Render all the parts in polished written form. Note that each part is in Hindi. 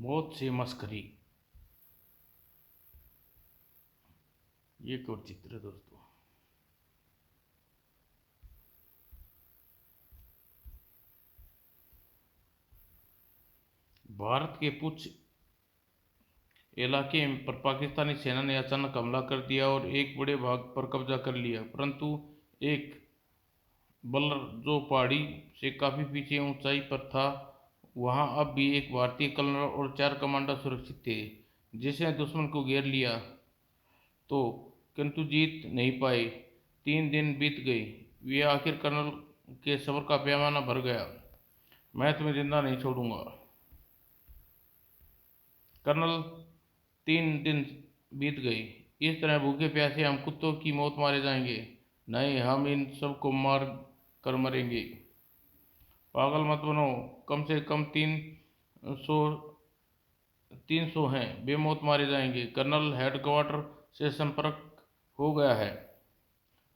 मौत से मस्करी। ये एक और चित्र है दोस्तों। भारत के कुछ इलाके पर पाकिस्तानी सेना ने अचानक हमला कर दिया और एक बड़े भाग पर कब्जा कर लिया, परंतु एक बल्लर जो पहाड़ी से काफ़ी पीछे ऊंचाई पर था, वहां अब भी एक भारतीय कर्नल और 4 कमांडर सुरक्षित थे। जिसने दुश्मन को घेर लिया तो किंतु जीत नहीं पाए। 3 दिन बीत गए, वे आखिर कर्नल के सब्र का पैमाना भर गया। मैं तुम्हें जिंदा नहीं छोड़ूंगा कर्नल। 3 दिन बीत गए, इस तरह भूखे प्यासे हम कुत्तों की मौत मारे जाएंगे। नहीं, हम इन सब को मार कर मरेंगे। पागल मत बनो, कम से कम 300 हैं, बेमौत मारे जाएंगे। कर्नल हेडक्वार्टर से संपर्क हो गया है।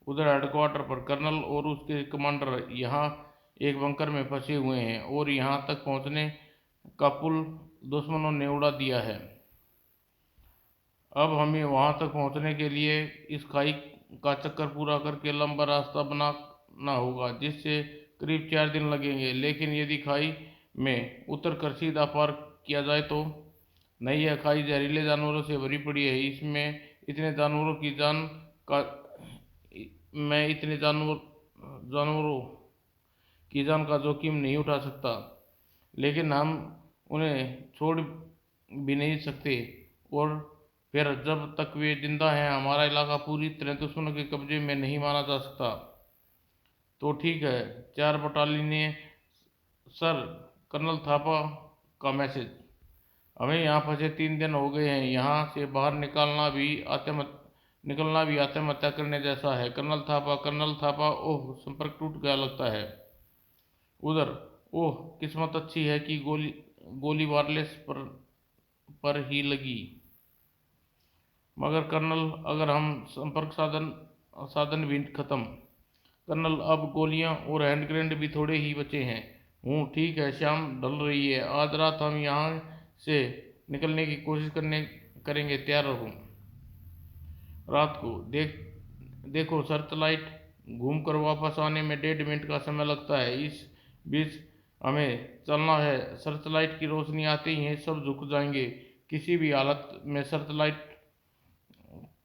उधर हेडक्वार्टर पर कर्नल और उसके कमांडर यहाँ एक बंकर में फंसे हुए हैं और यहाँ तक पहुँचने का पुल दुश्मनों ने उड़ा दिया है। अब हमें वहां तक पहुंचने के लिए इस खाई का चक्कर पूरा करके लंबा रास्ता बनाना होगा, जिससे करीब 4 दिन लगेंगे। लेकिन यदि खाई में उतरकर सीधा पार किया जाए तो? नहीं, यह खाई जहरीले जानवरों से भरी पड़ी है। इसमें इतने जानवरों की जान का मैं इतने जानवरों की जान का जोखिम नहीं उठा सकता। लेकिन हम उन्हें छोड़ भी नहीं सकते, और फिर जब तक वे जिंदा हैं हमारा इलाका पूरी तरह दुश्मनों के कब्जे में नहीं माना जा सकता। तो ठीक है, 4 बटालियन सर, कर्नल थापा का मैसेज। हमें यहाँ फंसे 3 दिन हो गए हैं। यहाँ से बाहर निकलना भी आत्महत्या करने जैसा है। कर्नल थापा, ओह, संपर्क टूट गया लगता है। उधर, ओह, किस्मत अच्छी है कि गोली वायरलेस पर ही लगी। मगर कर्नल, अगर हम संपर्क साधन भी खत्म। कर्नल, अब गोलियां और हैंड ग्रेनेड भी थोड़े ही बचे हैं। ठीक है, शाम ढल रही है। आज रात हम यहाँ से निकलने की कोशिश करेंगे। तैयार रहो। रात को देखो, सर्च लाइट घूम कर वापस आने में 1.5 मिनट का समय लगता है। इस बीच हमें चलना है। सर्च लाइट की रोशनी आते ही सब झुक जाएंगे। किसी भी हालत में सर्च लाइट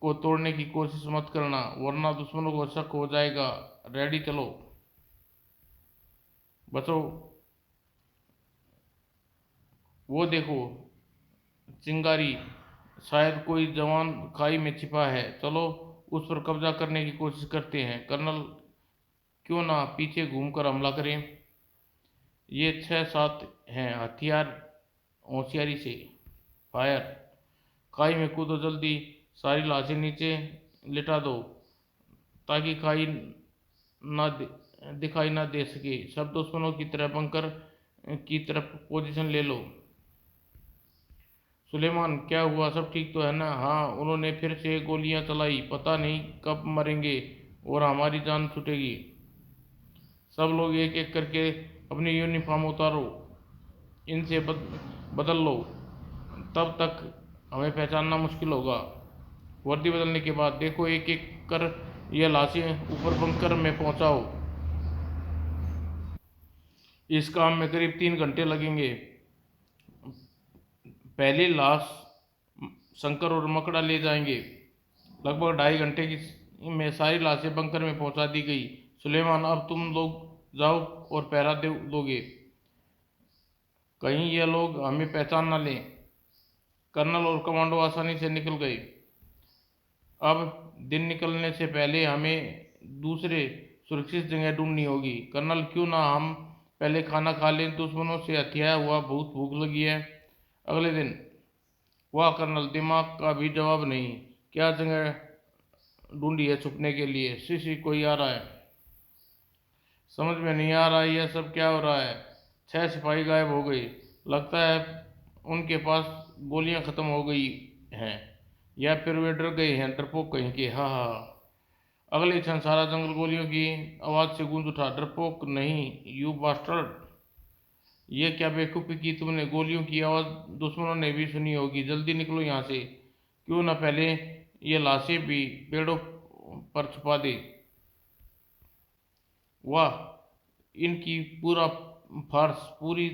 को तोड़ने की कोशिश मत करना, वरना दुश्मनों को शक हो जाएगा। रेडी, चलो बचो। वो देखो, चिंगारी, शायद कोई जवान खाई में छिपा है। चलो उस पर कब्जा करने की कोशिश करते हैं। कर्नल, क्यों ना पीछे घूमकर हमला करें। ये 6-7 हैं। हथियार होशियारी से। फायर। खाई में कूदो जल्दी। सारी लाशें नीचे लिटा दो ताकि खाई दिखाई ना दे सके। सब दुश्मनों की तरह बंकर की तरफ पोजीशन ले लो। सुलेमान, क्या हुआ? सब ठीक तो है ना? हाँ, उन्होंने फिर से गोलियां चलाई। पता नहीं कब मरेंगे और हमारी जान छूटेगी। सब लोग एक एक करके अपनी यूनिफॉर्म उतारो, इनसे बदल लो। तब तक हमें पहचानना मुश्किल होगा। वर्दी बदलने के बाद देखो, एक एक कर यह लाशें ऊपर बंकर में पहुंचाओ। इस काम में करीब 3 घंटे लगेंगे। पहली लाश शंकर और मकड़ा ले जाएंगे। लगभग 2.5 घंटे में सारी लाशें बंकर में पहुंचा दी गई। सुलेमान, अब तुम लोग जाओ और पहरा दोगे, कहीं ये लोग हमें पहचान न लें। कर्नल और कमांडो आसानी से निकल गए। अब दिन निकलने से पहले हमें दूसरे सुरक्षित जगह ढूंढनी होगी। कर्नल, क्यों ना हम पहले खाना खा लें, दुश्मनों से हथियाया हुआ बहुत भूख लगी है। अगले दिन। वाह कर्नल, दिमाग का भी जवाब नहीं। क्या जगह ढूंढी है छुपने के लिए? सी कोई आ रहा है? समझ में नहीं आ रहा यह सब क्या हो रहा है। 6 सिपाही गायब हो गए। लगता है उनके पास गोलियां खत्म हो गई हैं, या फिर वे डर गए हैं। डरपोक कहीं के। हाँ हाँ। अगले क्षण सारा जंगल गोलियों की आवाज़ से गूंज उठा। डरपोक नहीं, यू बास्टर्ड। ये क्या बेवकूफ़ी की तुमने, गोलियों की आवाज़ दुश्मनों ने भी सुनी होगी, जल्दी निकलो यहाँ से। क्यों ना पहले ये लाशें भी पेड़ों पर छुपा दे। वाह, इनकी पूरा फार्स पूरी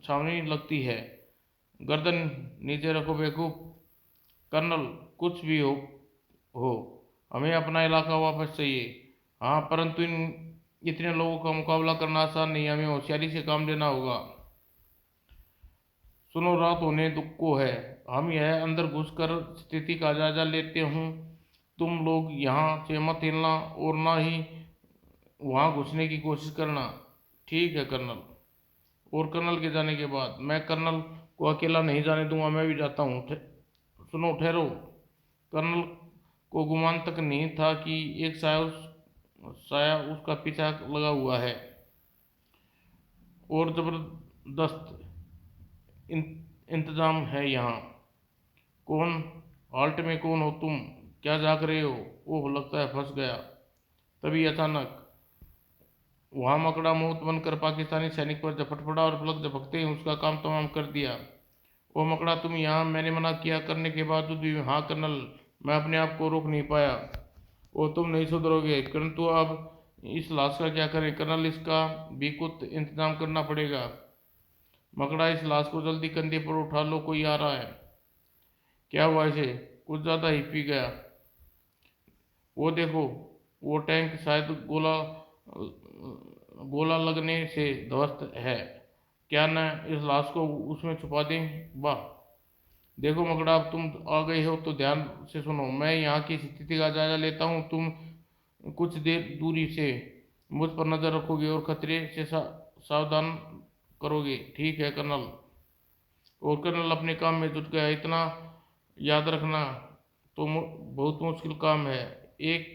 छावनी लगती है। गर्दन नीचे रखो बेवकूफ। कर्नल, कुछ भी हो हमें अपना इलाका वापस चाहिए। हाँ, परंतु इन इतने लोगों का मुकाबला करना आसान नहीं, हमें होशियारी से काम लेना होगा। सुनो, रात होने दुख को है। हम यह अंदर घुसकर स्थिति का जायजा लेते हूँ। तुम लोग यहाँ से मत हिलना और ना ही वहाँ घुसने की कोशिश करना। ठीक है कर्नल। और कर्नल के जाने के बाद मैं कर्नल को अकेला नहीं जाने दूंगा, मैं भी जाता हूँ। सुनो, ठहरो। कर्नल को गुमान तक नहीं था कि एक साया उसका पीछा लगा हुआ है और जबरदस्त इंतजाम है यहाँ। कौन? हाल्ट में कौन हो तुम? क्या जाग रहे हो? ओह, लगता है फंस गया। तभी अचानक वहाँ मकड़ा मुंह बनकर पाकिस्तानी सैनिक पर झपट पड़ा और पलक झपकते ही उसका काम तमाम कर दिया। ओ मकड़ा, तुम यहाँ, मैंने मना किया करने के बावजूद भी। हाँ कर्नल, मैं अपने आप को रोक नहीं पाया। ओ, तुम नहीं सुधरोगे। परंतु अब इस लाश का क्या करें कर्नल? इसका भी कुछ इंतजाम करना पड़ेगा। मकड़ा, इस लाश को जल्दी कंधे पर उठा लो, कोई आ रहा है। क्या हुआ इसे? कुछ ज़्यादा ही पी गया। वो देखो, वो टैंक शायद गोला गोला लगने से ध्वस्त है। क्या न इस लाश को उसमें छुपा दें? वाह, देखो मकड़ा, अब तुम आ गए हो तो ध्यान से सुनो। मैं यहाँ की स्थिति का जायजा लेता हूँ। तुम कुछ देर दूरी से मुझ पर नज़र रखोगे और खतरे से सावधान करोगे। ठीक है कर्नल। और कर्नल अपने काम में जुट गया। इतना याद रखना तो बहुत मुश्किल काम है। एक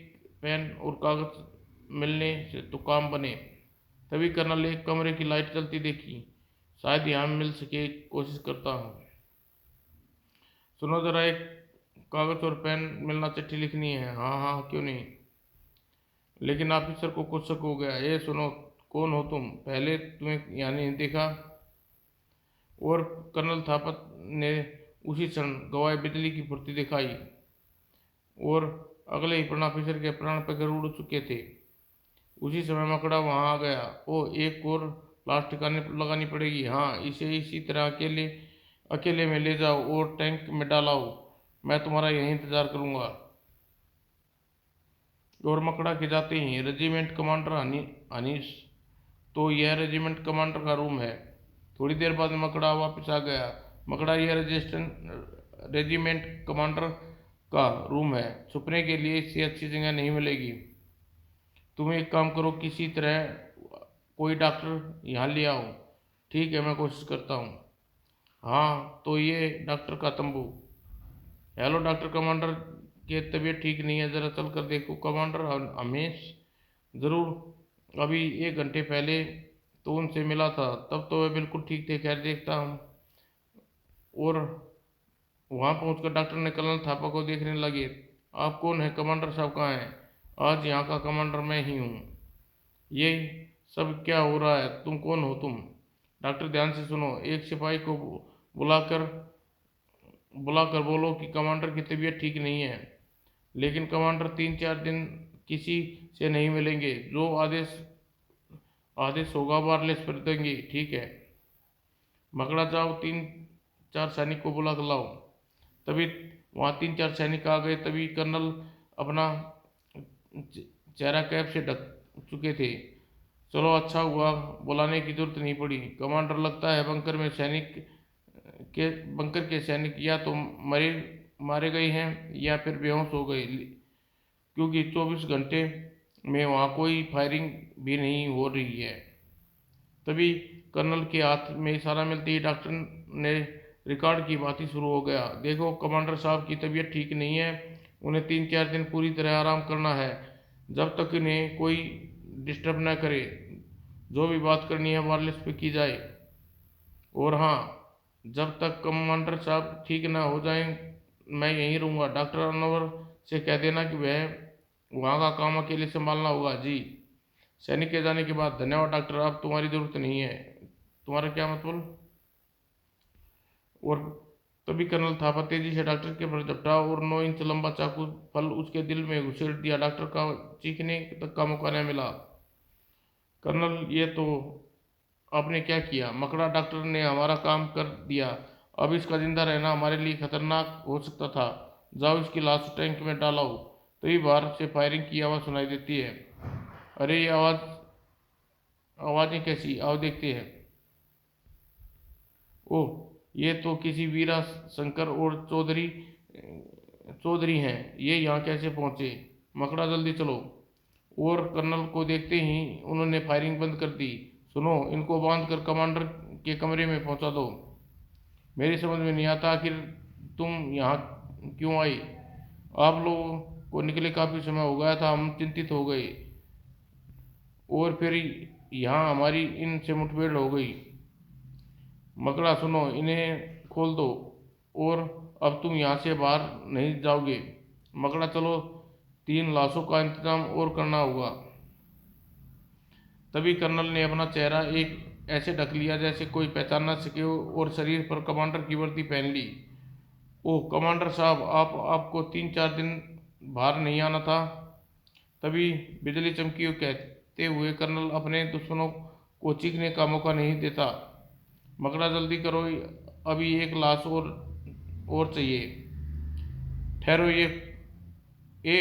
पेन और कागज मिलने से तो काम बने। तभी कर्नल एक कमरे की लाइट जलती देखी। शायद यहाँ मिल सके, कोशिश करता हूँ। सुनो जरा, एक कागज और पेन मिलना, चिट्ठी लिखनी है। हाँ हाँ, क्यों नहीं। लेकिन ऑफिसर को कुछ शक हो गया। ये सुनो, कौन हो तुम? पहले तुम्हें यहाँ नहीं देखा। और कर्नल थापा ने उसी क्षण गवाए बिजली की फुर्ती दिखाई और अगले ही क्षण ऑफिसर के प्राण पखेरु उड़ चुके थे। उसी समय मकड़ा वहां आ गया। ओ, एक और लाश ठिकाने लगानी पड़ेगी। हाँ, इसे इसी तरह अकेले अकेले में ले जाओ और टैंक में डालाओ। मैं तुम्हारा यहीं इंतजार करूंगा। और मकड़ा के जाते ही रेजिमेंट कमांडर हनीश, तो यह रेजिमेंट कमांडर का रूम है। थोड़ी देर बाद मकड़ा वापस आ गया। मकड़ा, यह रेजिमेंट कमांडर का रूम है। छुपने के लिए इससे अच्छी जगह नहीं मिलेगी। तुम एक काम करो, किसी तरह कोई डॉक्टर यहाँ ले आओ। ठीक है, मैं कोशिश करता हूँ। हाँ, तो ये डॉक्टर का तंबू। हेलो डॉक्टर, कमांडर की तबीयत ठीक नहीं है, ज़रा चल कर देखो। कमांडर हमेश, ज़रूर, अभी 1 घंटे पहले तो उनसे मिला था, तब तो वे बिल्कुल ठीक थे। खैर, देखता हूँ। और वहाँ पहुंचकर डॉक्टर ने कर्नल थापा को देखने लगे। आप कौन हैं? कमांडर साहब कहाँ हैं? आज यहाँ का कमांडर मैं ही हूँ। ये सब क्या हो रहा है? तुम कौन हो तुम? डॉक्टर, ध्यान से सुनो। एक सिपाही को बुलाकर बुलाकर बोलो कि कमांडर की तबीयत ठीक नहीं है। लेकिन कमांडर 3-4 दिन किसी से नहीं मिलेंगे। जो आदेश आदेश होगा वायरलेस पर देंगे। ठीक है मकड़ा, जाओ 3-4 सैनिक को बुला कर लाओ। तभी वहाँ 3-4 सैनिक आ गए। तभी कर्नल अपना चेहरा कैप से ढक चुके थे। चलो, अच्छा हुआ बुलाने की जरूरत नहीं पड़ी। कमांडर, लगता है बंकर के सैनिक या तो मारे गए हैं या फिर बेहोश हो गए, क्योंकि 24 घंटे में वहाँ कोई फायरिंग भी नहीं हो रही है। तभी कर्नल के हाथ में इशारा मिलते ही डॉक्टर ने रिकॉर्ड की बात ही शुरू हो गया। देखो, कमांडर साहब की तबीयत ठीक नहीं है। उन्हें 3-4 दिन पूरी तरह आराम करना है, जब तक इन्हें कोई डिस्टर्ब न करे। जो भी बात करनी है वायरलेस पे की जाए। और हाँ, जब तक कमांडर साहब ठीक ना हो जाएं, मैं यहीं रहूँगा। डॉक्टर अनवर से कह देना कि वह वहाँ का काम अकेले संभालना होगा। जी। सैनिक के जाने के बाद, धन्यवाद डॉक्टर, अब तुम्हारी ज़रूरत नहीं है। तुम्हारा क्या मतलब? और तभी कर्नल थापा तेजी से डॉक्टर के पर झपटा और 9 इंच लंबा चाकू फल उसके दिल में घुसेड़ दिया। डॉक्टर का चीखने तक का मौका न मिला। कर्नल, ये तो आपने क्या किया? मकड़ा, डॉक्टर ने हमारा काम कर दिया। अब इसका जिंदा रहना हमारे लिए खतरनाक हो सकता था। जाओ, इसकी लाश टैंक में डालाओ। तभी बाहर से फायरिंग की आवाज़ सुनाई देती है। अरे, ये आवाज़ें कैसी? आओ देखते हैं। ओह, ये तो किसी वीरा शंकर और चौधरी हैं। ये यहाँ कैसे पहुँचे? मकड़ा, जल्दी चलो। और कर्नल को देखते ही उन्होंने फायरिंग बंद कर दी। सुनो, इनको बांध कर कमांडर के कमरे में पहुंचा दो। मेरी समझ में नहीं आता आखिर तुम यहाँ क्यों आई। आप लोगों को निकले काफ़ी समय हो गया था, हम चिंतित हो गए। और फिर यहाँ हमारी इनसे मुठभेड़ हो गई। मकड़ा, सुनो, इन्हें खोल दो। और अब तुम यहाँ से बाहर नहीं जाओगे। मकड़ा, चलो, 3 लाशों का इंतजाम और करना होगा। तभी कर्नल ने अपना चेहरा एक ऐसे ढक लिया जैसे कोई पहचान न सके और शरीर पर कमांडर की वर्दी पहन ली। ओह कमांडर साहब, आपको 3-4 दिन बाहर नहीं आना था। तभी बिजली चमकी और कहते हुए कर्नल अपने दुश्मनों को चीखने का मौका नहीं देता। मकड़ा, जल्दी करो, अभी एक लाश और चाहिए। ठहरो, ए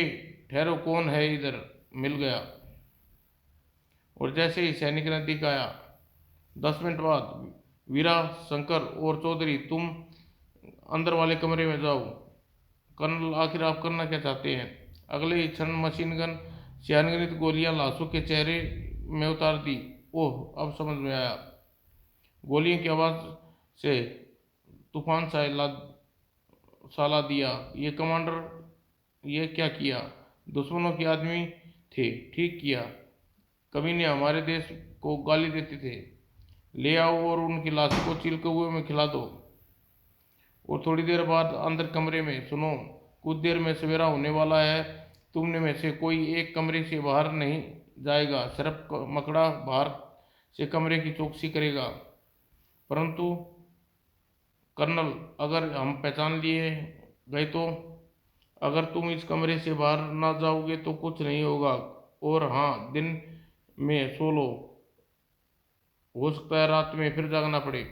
ठहरो, कौन है इधर? मिल गया। और जैसे ही सैनिक नजदीक आया, 10 मिनट बाद, वीरा शंकर और चौधरी, तुम अंदर वाले कमरे में जाओ। कर्नल, आखिर आप करना क्या चाहते हैं? अगले ही क्षण मशीन गन से अनगिनत गोलियां लाशों के चेहरे में उतार दी। ओह, अब समझ में आया। गोलियों की आवाज़ से तूफान साला दिया। ये कमांडर, ये क्या किया? दुश्मनों के आदमी थे, ठीक किया। कभी ने हमारे देश को गाली देते थे। ले आओ और उनकी लाश को चील कौए में खिला दो। और थोड़ी देर बाद अंदर कमरे में, सुनो, कुछ देर में सवेरा होने वाला है। तुमने में से कोई एक कमरे से बाहर नहीं जाएगा। सिर्फ मकड़ा बाहर से कमरे की चौकसी करेगा। परंतु कर्नल, अगर हम पहचान लिए गए तो? अगर तुम इस कमरे से बाहर ना जाओगे तो कुछ नहीं होगा। और हाँ, दिन में सो लो, हो सकता है रात में फिर जागना पड़े।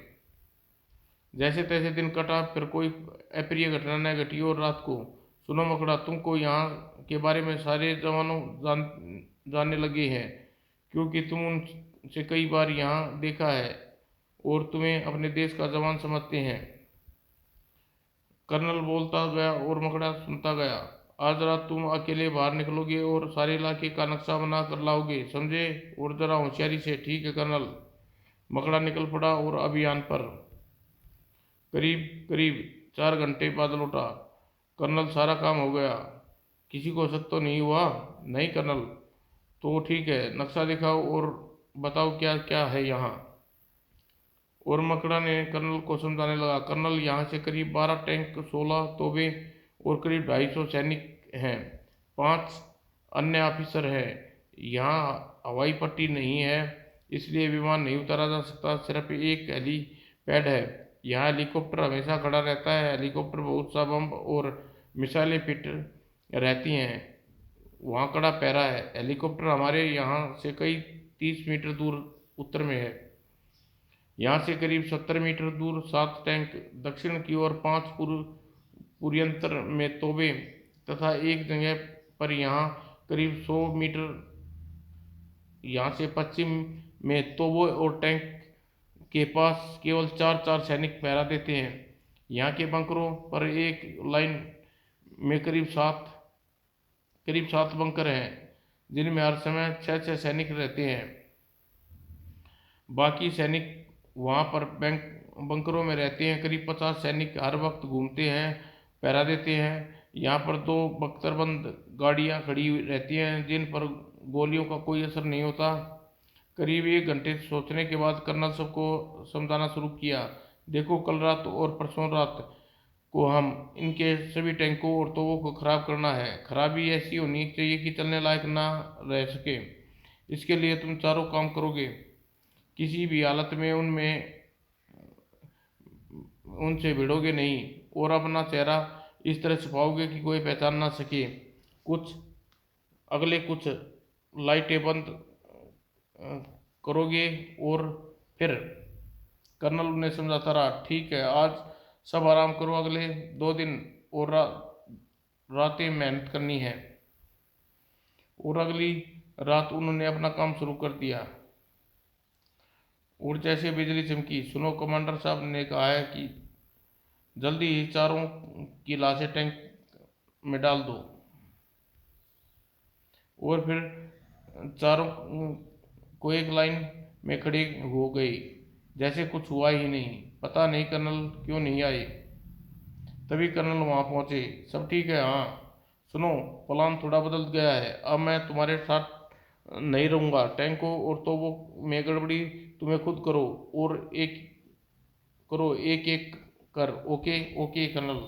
जैसे तैसे दिन कटा, फिर कोई अप्रिय घटना न घटी। और रात को, सुनो मकड़ा, तुमको यहाँ के बारे में सारे जवानों जानने लगे हैं, क्योंकि तुम उनसे कई बार यहाँ देखा है और तुम्हें अपने देश का जवान समझते हैं। कर्नल बोलता गया और मकड़ा सुनता गया। आज रात तुम अकेले बाहर निकलोगे और सारे इलाके का नक्शा बना कर लाओगे, समझे? और जरा होशियारी से। ठीक है कर्नल। मकड़ा निकल पड़ा और अभियान पर। करीब करीब 4 घंटे बाद लौटा। कर्नल, सारा काम हो गया। किसी को शक तो नहीं हुआ? नहीं कर्नल। तो ठीक है, नक्शा दिखाओ और बताओ क्या क्या है यहाँ। और मकड़ा ने कर्नल को समझाने लगा। कर्नल, यहाँ से करीब 12 टैंक, 16 तोबे और करीब 250 सैनिक हैं। 5 अन्य ऑफिसर हैं। यहाँ हवाई पट्टी नहीं है, इसलिए विमान नहीं उतारा जा सकता। सिर्फ एक हेलीपैड है। यहाँ हेलीकॉप्टर हमेशा खड़ा रहता है। हेलीकॉप्टर बहुत सा बम और मिसाइलें फिट रहती हैं। वहाँ कड़ा पहरा है। हेलीकॉप्टर हमारे यहाँ से कई 30 मीटर दूर उत्तर में है। यहाँ से करीब 70 मीटर दूर 7 टैंक, दक्षिण की ओर 5 पुर्यंतर में तोबे तथा एक जगह पर यहाँ करीब 100 मीटर यहाँ से पश्चिम में तोबों और टैंक के पास केवल 4-4 सैनिक पहरा देते हैं। यहाँ के बंकरों पर एक लाइन में करीब 7 बंकर हैं, जिनमें हर समय 6-6 सैनिक रहते हैं। बाकी सैनिक वहाँ पर बंकरों में रहते हैं। करीब 50 सैनिक हर वक्त घूमते हैं, पहरा देते हैं। यहाँ पर 2 बख्तरबंद गाड़ियाँ खड़ी रहती हैं, जिन पर गोलियों का कोई असर नहीं होता। करीब 1 घंटे सोचने के बाद कर्नल सबको समझाना शुरू किया। देखो, कल रात और परसों रात को हम इनके सभी टैंकों और तोपों को खराब करना है। खराबी ऐसी होनी चाहिए कि चलने लायक ना रह सके। इसके लिए तुम चारों काम करोगे। किसी भी हालत में उनसे भिड़ोगे नहीं और अपना चेहरा इस तरह छुपाओगे कि कोई पहचान ना सके। कुछ लाइटें बंद करोगे और फिर कर्नल उन्हें समझाता रहा, ठीक है, आज सब आराम करो, अगले 2 दिन और रातें मेहनत करनी है। और अगली रात उन्होंने अपना काम शुरू कर दिया और जैसे बिजली चमकी, सुनो कमांडर साहब ने कहा है कि जल्दी ही चारों की लाशें टैंक में डाल दो। और फिर चारों को एक लाइन में खड़े हो गई, जैसे कुछ हुआ ही नहीं। पता नहीं कर्नल क्यों नहीं आए। तभी कर्नल वहां पहुंचे। सब ठीक है? हाँ। सुनो, प्लान थोड़ा बदल गया है, अब मैं तुम्हारे साथ नहीं रहूंगा। टैंकों और तोपों में गड़बड़ी तुम्हें खुद एक एक कर। Okay okay colonel.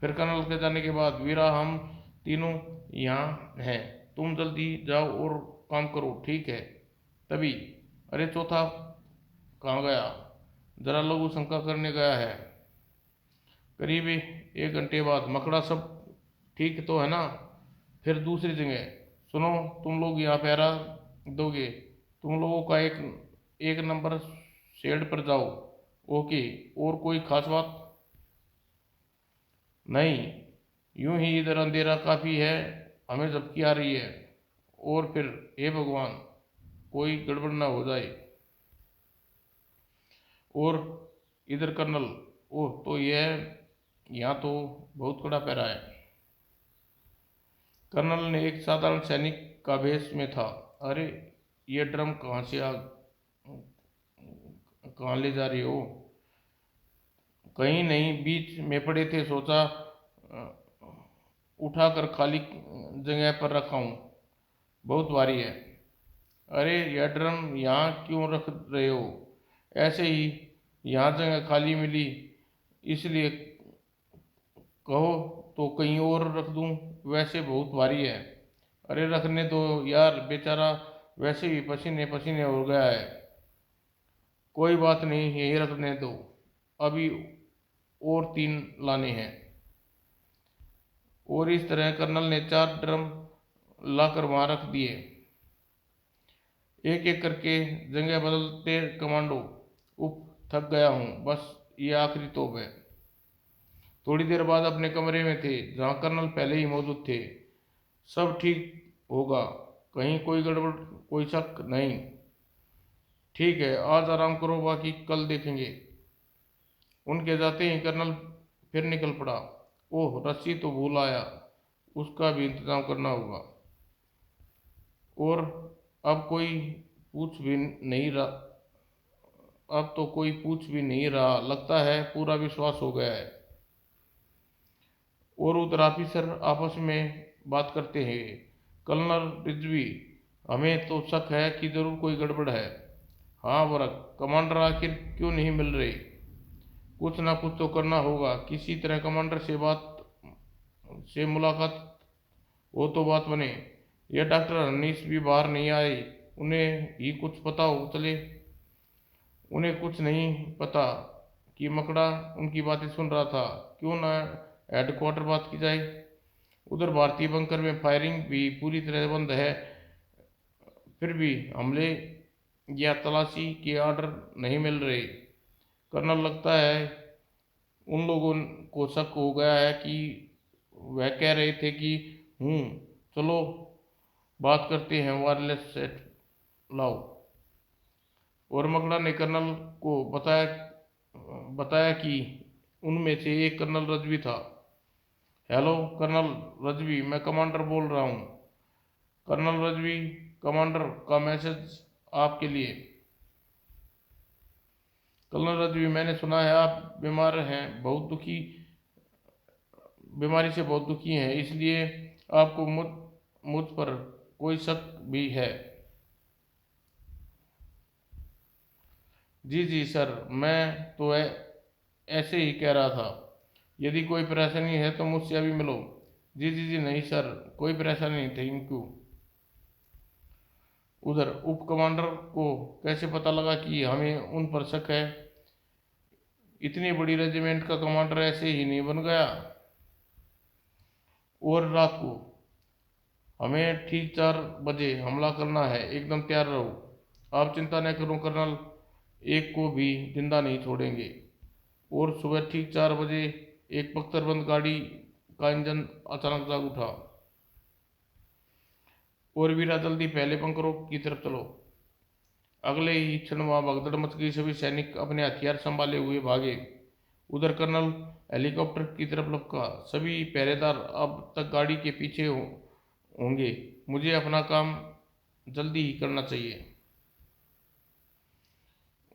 फिर कर्नल के जाने के बाद, वीरा, हम तीनों यहाँ हैं, तुम जल्दी जाओ और काम करो, ठीक है? तभी, अरे चौथा कहाँ गया? जरा लघु शंका करने गया है। करीब 1 घंटे बाद, मकड़ा, सब ठीक तो है ना? फिर दूसरी जगह, सुनो, तुम लोग यहाँ पहरा दोगे, तुम लोगों का एक एक नंबर शेड पर जाओ। ओके। और कोई खास बात? नहीं, यूं ही इधर अंधेरा काफ़ी है, हमें झपकी आ रही है। और फिर, हे भगवान, कोई गड़बड़ ना हो जाए। और इधर कर्नल, ओह, तो यह यहाँ तो बहुत कड़ा पहरा है। कर्नल ने एक साधारण सैनिक का भेष में था। अरे, ये ड्रम कहाँ ले जा रही हो? कहीं नहीं, बीच में पड़े थे, सोचा उठाकर खाली जगह पर रखा हूँ, बहुत भारी है। अरे, यह ड्रम यहाँ क्यों रख रहे हो? ऐसे ही, यहाँ जगह खाली मिली इसलिए। कहो तो कहीं और रख दूँ, वैसे बहुत भारी है। अरे रखने दो यार, बेचारा वैसे भी पसीने पसीने हो गया है। कोई बात नहीं, यहीं रखने दो, अभी और 3 लाने हैं। और इस तरह कर्नल ने 4 ड्रम लाकर वहां रख दिए। एक एक करके जगह बदलते कमांडो। उफ, थक गया हूँ, बस ये आखिरी तोप है। थोड़ी देर बाद अपने कमरे में थे, जहाँ कर्नल पहले ही मौजूद थे। सब ठीक होगा, कहीं कोई गड़बड़, कोई शक नहीं। ठीक है, आज आराम करो, बाकी कल देखेंगे। उनके जाते ही कर्नल फिर निकल पड़ा। ओह, रस्सी तो भूल आया, उसका भी इंतजाम करना होगा। और अब कोई पूछ भी नहीं रहा अब तो कोई पूछ भी नहीं रहा, लगता है पूरा विश्वास हो गया है। और उधर ऑफिसर आपस में बात करते हैं। कर्नल रिजवी, हमें तो शक है कि जरूर कोई गड़बड़ है। हाँ वरक, कमांडर आखिर क्यों नहीं मिल रहे? कुछ ना कुछ तो करना होगा, किसी तरह कमांडर से मुलाकात हो तो बात बने। यह डॉक्टर हनीस भी बाहर नहीं आए, उन्हें ही कुछ पता हो चले। उन्हें कुछ नहीं पता कि मकड़ा उनकी बातें सुन रहा था। क्यों ना हेडक्वार्टर बात की जाए। उधर भारतीय बंकर में फायरिंग भी पूरी तरह बंद है, फिर भी हमले या तलाशी के ऑर्डर नहीं मिल रहे। कर्नल, लगता है उन लोगों को शक हो गया है कि वह कह रहे थे कि हूँ, चलो बात करते हैं, वायरलेस सेट लाओ। और मकड़ा ने कर्नल को बताया कि उनमें से एक कर्नल रजवी था। हेलो कर्नल रजवी, मैं कमांडर बोल रहा हूँ। कर्नल रजवी, कमांडर का मैसेज आपके लिए। कर्नल रजवी, मैंने सुना है आप बीमार हैं, बीमारी से बहुत दुखी हैं, इसलिए आपको मुझ पर कोई शक भी है? जी जी सर, मैं तो ऐसे ही कह रहा था। यदि कोई परेशानी है तो मुझसे अभी मिलो। जी जी जी, नहीं सर, कोई परेशानी नहीं, थैंक यू। उधर उप कमांडर को कैसे पता लगा कि हमें उन पर शक है? इतनी बड़ी रेजिमेंट का कमांडर ऐसे ही नहीं बन गया। और रात को हमें ठीक 4 बजे हमला करना है, एकदम तैयार रहो। आप चिंता न करो कर्नल, एक को भी जिंदा नहीं छोड़ेंगे। और सुबह ठीक 4 बजे एक बख्तरबंद गाड़ी का इंजन अचानक जाग उठा। और वीरा जल्दी पहले बंकरों की तरफ चलो। अगले ही क्षण वहां भगदड़ मच गई। सभी सैनिक अपने हथियार संभाले हुए भागे। उधर कर्नल हेलीकॉप्टर की तरफ लपका। सभी पहरेदार अब तक गाड़ी के पीछे होंगे। मुझे अपना काम जल्दी ही करना चाहिए।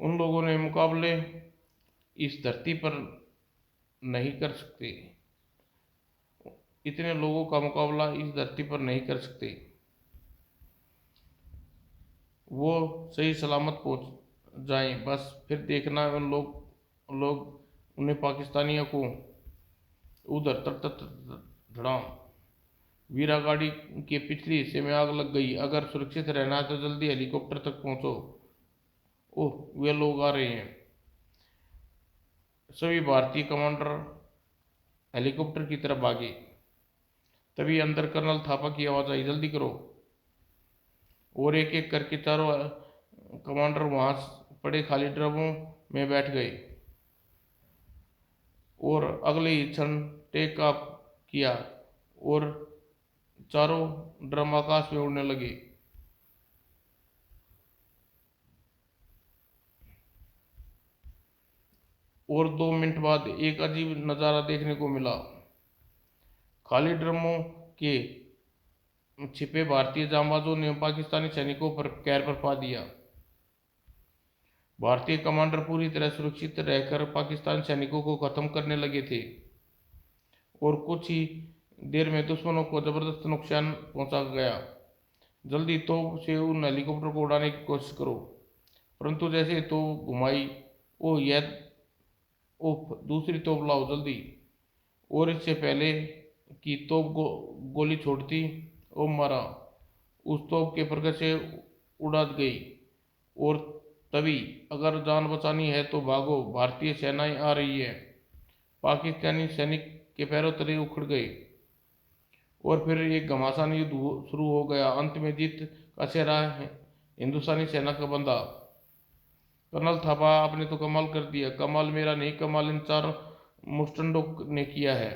उन लोगों ने मुकाबले इस धरती पर नहीं कर सकते। इतने लोगों का मुकाबला इस धरती पर नहीं कर सकते। वो सही सलामत पहुंच जाएं, बस फिर देखना उन लोग उन्हें पाकिस्तानियों को। उधर धड़ाम। वीरा गाड़ी के पिछले हिस्से में आग लग गई। अगर सुरक्षित रहना है तो जल्दी हेलीकॉप्टर तक पहुंचो। ओह, वे लोग आ रहे हैं। सभी भारतीय कमांडर हेलीकॉप्टर की तरफ भागे। तभी अंदर कर्नल थापा की आवाज आई, जल्दी करो। और एक एक करके चारों कमांडर वहां पड़े खाली ड्रमों में बैठ गए। और अगले ही क्षण टेक ऑफ किया और चारों ड्रम आकाश में उड़ने लगे। और 2 मिनट बाद एक अजीब नज़ारा देखने को मिला। खाली ड्रमों के छिपे भारतीय जांबाजों ने पाकिस्तानी सैनिकों पर कहर बरपा दिया। भारतीय कमांडर पूरी तरह सुरक्षित रहकर पाकिस्तानी सैनिकों को खत्म करने लगे थे। और कुछ ही देर में दुश्मनों को जबरदस्त नुकसान पहुंचा गया। जल्दी तोप से उन हेलीकॉप्टर को उड़ाने की कोशिश करो। परंतु जैसे तोप घुमाई, ओह दूसरी तोप लाओ जल्दी। और इससे पहले कि तोप गोली छोड़ती, ओ मारा, उस तोप के फरके से उड़ा गई। और तभी अगर जान बचानी है तो भागो, भारतीय सेनाएं आ रही है। पाकिस्तानी सैनिक के पैरों तले उखड़ गए। और फिर एक घमासान युद्ध शुरू हो गया। अंत में जीत का सेहरा हिंदुस्तानी सेना का बंधा। कर्नल थापा, आपने तो कमाल कर दिया। कमाल मेरा नहीं, कमाल इन 4 मुस्टंडों ने किया है।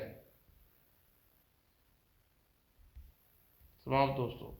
समाप्त दोस्तों।